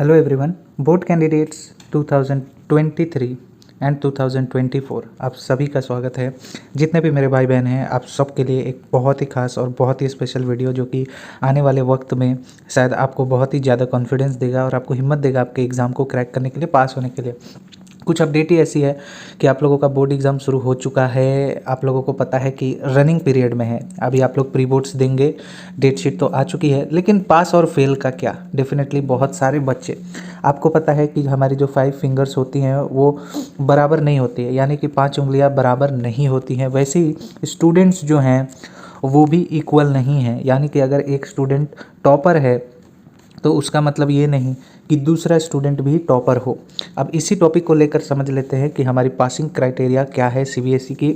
Hello everyone, board candidates 2023 and 2024 आप सभी का स्वागत है। जितने भी मेरे भाई बहन हैं, आप सबके लिए एक बहुत ही खास और बहुत ही स्पेशल वीडियो जो कि आने वाले वक्त में शायद आपको बहुत ही ज़्यादा कॉन्फिडेंस देगा और आपको हिम्मत देगा आपके एग्ज़ाम को क्रैक करने के लिए, पास होने के लिए। कुछ अपडेट ही ऐसी है कि आप लोगों का बोर्ड एग्ज़ाम शुरू हो चुका है। आप लोगों को पता है कि रनिंग पीरियड में है, अभी आप लोग प्री बोर्ड्स देंगे, डेट शीट तो आ चुकी है, लेकिन पास और फेल का क्या। डेफिनेटली बहुत सारे बच्चे, आपको पता है कि हमारी जो 5 फिंगर्स होती हैं वो बराबर नहीं होती है, यानी कि 5 उंगलियां बराबर नहीं होती हैं। वैसे ही स्टूडेंट्स जो हैं वो भी इक्वल नहीं हैं, यानी कि अगर एक स्टूडेंट टॉपर है तो उसका मतलब ये नहीं कि दूसरा स्टूडेंट भी टॉपर हो। अब इसी टॉपिक को लेकर समझ लेते हैं कि हमारी पासिंग क्राइटेरिया क्या है सीबीएसई की।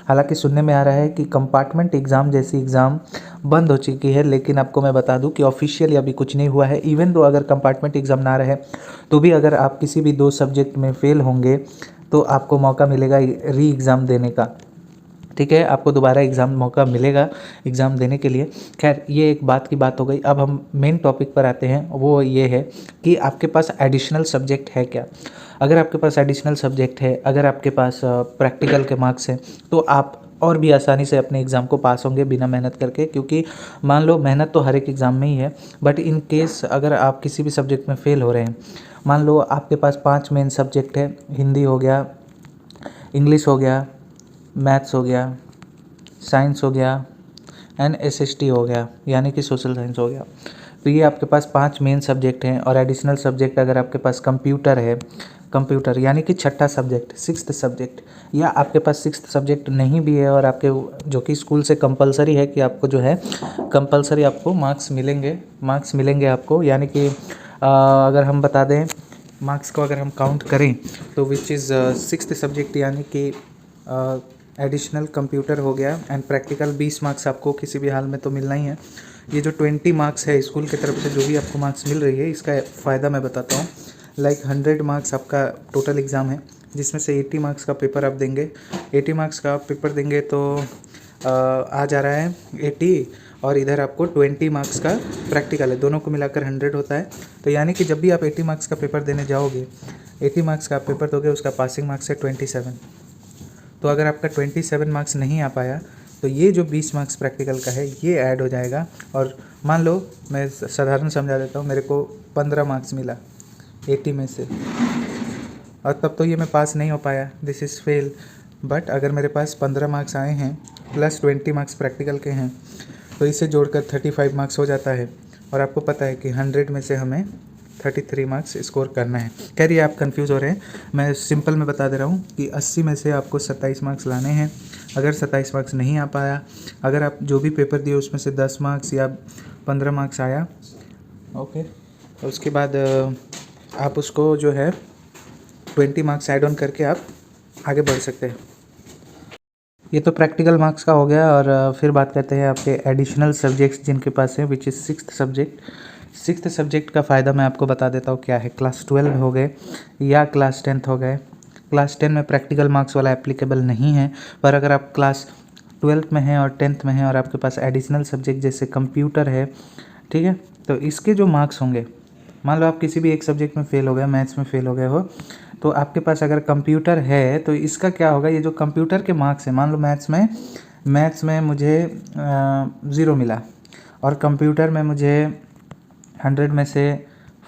हालांकि सुनने में आ रहा है कि कंपार्टमेंट एग्ज़ाम जैसी एग्ज़ाम बंद हो चुकी है, लेकिन आपको मैं बता दूं कि ऑफिशियली अभी कुछ नहीं हुआ है। इवन दो अगर कंपार्टमेंट एग्ज़ाम ना रहे तो भी अगर आप किसी भी 2 सब्जेक्ट में फेल होंगे तो आपको मौका मिलेगा री एग्ज़ाम देने का। ठीक है, आपको दोबारा मौका मिलेगा एग्ज़ाम देने के लिए। खैर, ये एक बात की बात हो गई। अब हम मेन टॉपिक पर आते हैं, वो ये है कि आपके पास एडिशनल सब्जेक्ट है क्या। अगर आपके पास एडिशनल सब्जेक्ट है, अगर आपके पास प्रैक्टिकल के मार्क्स हैं, तो आप और भी आसानी से अपने एग्ज़ाम को पास होंगे बिना मेहनत करके। क्योंकि मान लो मेहनत तो हर एक एग्ज़ाम में ही है, बट इन केस अगर आप किसी भी सब्जेक्ट में फ़ेल हो रहे हैं, मान लो आपके पास 5 मेन सब्जेक्ट है, हिंदी हो गया, इंग्लिश हो गया, मैथ्स हो गया, साइंस हो गया एंड एसएसटी हो गया, यानी कि सोशल साइंस हो गया। तो ये आपके पास 5 मेन सब्जेक्ट हैं। और एडिशनल सब्जेक्ट अगर आपके पास कंप्यूटर है, कंप्यूटर यानी कि छठा सब्जेक्ट, 6th सब्जेक्ट, या आपके पास 6th सब्जेक्ट नहीं भी है और आपके जो कि स्कूल से कंपलसरी है कि आपको जो है कंपलसरी आपको मार्क्स मिलेंगे आपको। यानी कि अगर हम बता दें मार्क्स को, अगर हम काउंट करें तो विच इज़ 6th सब्जेक्ट, यानी कि एडिशनल कंप्यूटर हो गया एंड प्रैक्टिकल 20 मार्क्स आपको किसी भी हाल में तो मिलना ही है। ये जो 20 मार्क्स है स्कूल की तरफ से जो भी आपको मार्क्स मिल रही है, इसका फ़ायदा मैं बताता हूँ। लाइक 100 मार्क्स आपका टोटल एग्ज़ाम है, जिसमें से 80 मार्क्स का पेपर आप देंगे। 80 मार्क्स का पेपर देंगे तो आ जा रहा है 80, और इधर आपको 20 मार्क्स का प्रैक्टिकल है, दोनों को मिलाकर 100 होता है। तो यानी कि जब भी आप 80 मार्क्स का पेपर देने जाओगे, 80 मार्क्स का पेपर दोगे, उसका पासिंग मार्क्स है 27। तो अगर आपका 27 मार्क्स नहीं आ पाया तो ये जो 20 मार्क्स प्रैक्टिकल का है ये ऐड हो जाएगा। और मान लो मैं साधारण समझा देता हूँ, मेरे को 15 मार्क्स मिला 80 में से, और तब तो ये मैं पास नहीं हो पाया, दिस इज़ फेल। बट अगर मेरे पास 15 मार्क्स आए हैं प्लस 20 मार्क्स प्रैक्टिकल के हैं, तो इसे जोड़कर 35 मार्क्स हो जाता है। और आपको पता है कि 100 में से हमें 33 मार्क्स स्कोर करना है। कह रही है आप कंफ्यूज हो रहे हैं, मैं सिंपल में बता दे रहा हूँ कि 80 में से आपको 27 मार्क्स लाने हैं। अगर 27 मार्क्स नहीं आ पाया, अगर आप जो भी पेपर दिए उसमें से 10 मार्क्स या 15 मार्क्स आया, ओके, तो उसके बाद आप उसको जो है 20 मार्क्स ऐड ऑन करके आप आगे बढ़ सकते हैं। ये तो प्रैक्टिकल मार्क्स का हो गया। और फिर बात करते हैं आपके एडिशनल सब्जेक्ट्स जिनके पास है, which is 6th subject. 6th subject का फ़ायदा मैं आपको बता देता हूँ क्या है। क्लास 12 हो गए या क्लास 10th हो गए। क्लास 10 में प्रैक्टिकल मार्क्स वाला एप्लीकेबल नहीं है, पर अगर आप क्लास 12th में हैं और 10th में हैं और आपके पास एडिशनल सब्जेक्ट जैसे कंप्यूटर है, ठीक है, तो इसके जो मार्क्स होंगे, मान लो आप किसी भी एक सब्जेक्ट में फ़ेल हो गए, मैथ्स में फ़ेल हो गए हो, तो आपके पास अगर कंप्यूटर है तो इसका क्या होगा, ये जो कंप्यूटर के मार्क्स हैं, मान लो मैथ्स में मुझे 0 मिला और कंप्यूटर में मुझे 100 में से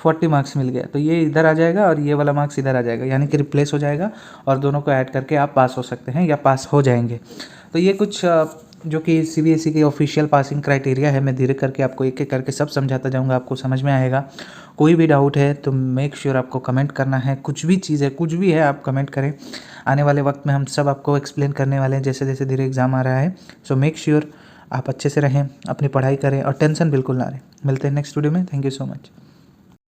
40 मार्क्स मिल गया, तो ये इधर आ जाएगा और ये वाला मार्क्स इधर आ जाएगा, यानी कि रिप्लेस हो जाएगा और दोनों को ऐड करके आप पास हो सकते हैं या पास हो जाएंगे। तो ये कुछ जो कि सीबीएसई की ऑफिशियल पासिंग क्राइटेरिया है, मैं धीरे करके आपको एक एक करके सब समझाता जाऊंगा, आपको समझ में आएगा। कोई भी डाउट है तो मेक श्योर आपको कमेंट करना है, कुछ भी चीज़ है, कुछ भी है, आप कमेंट करें। आने वाले वक्त में हम सब आपको एक्सप्लेन करने वाले हैं जैसे जैसे धीरे एग्ज़ाम आ रहा है। सो मेक श्योर आप अच्छे से रहें, अपनी पढ़ाई करें और टेंशन बिल्कुल ना रहें। मिलते हैं नेक्स्ट वीडियो में। Thank you so much.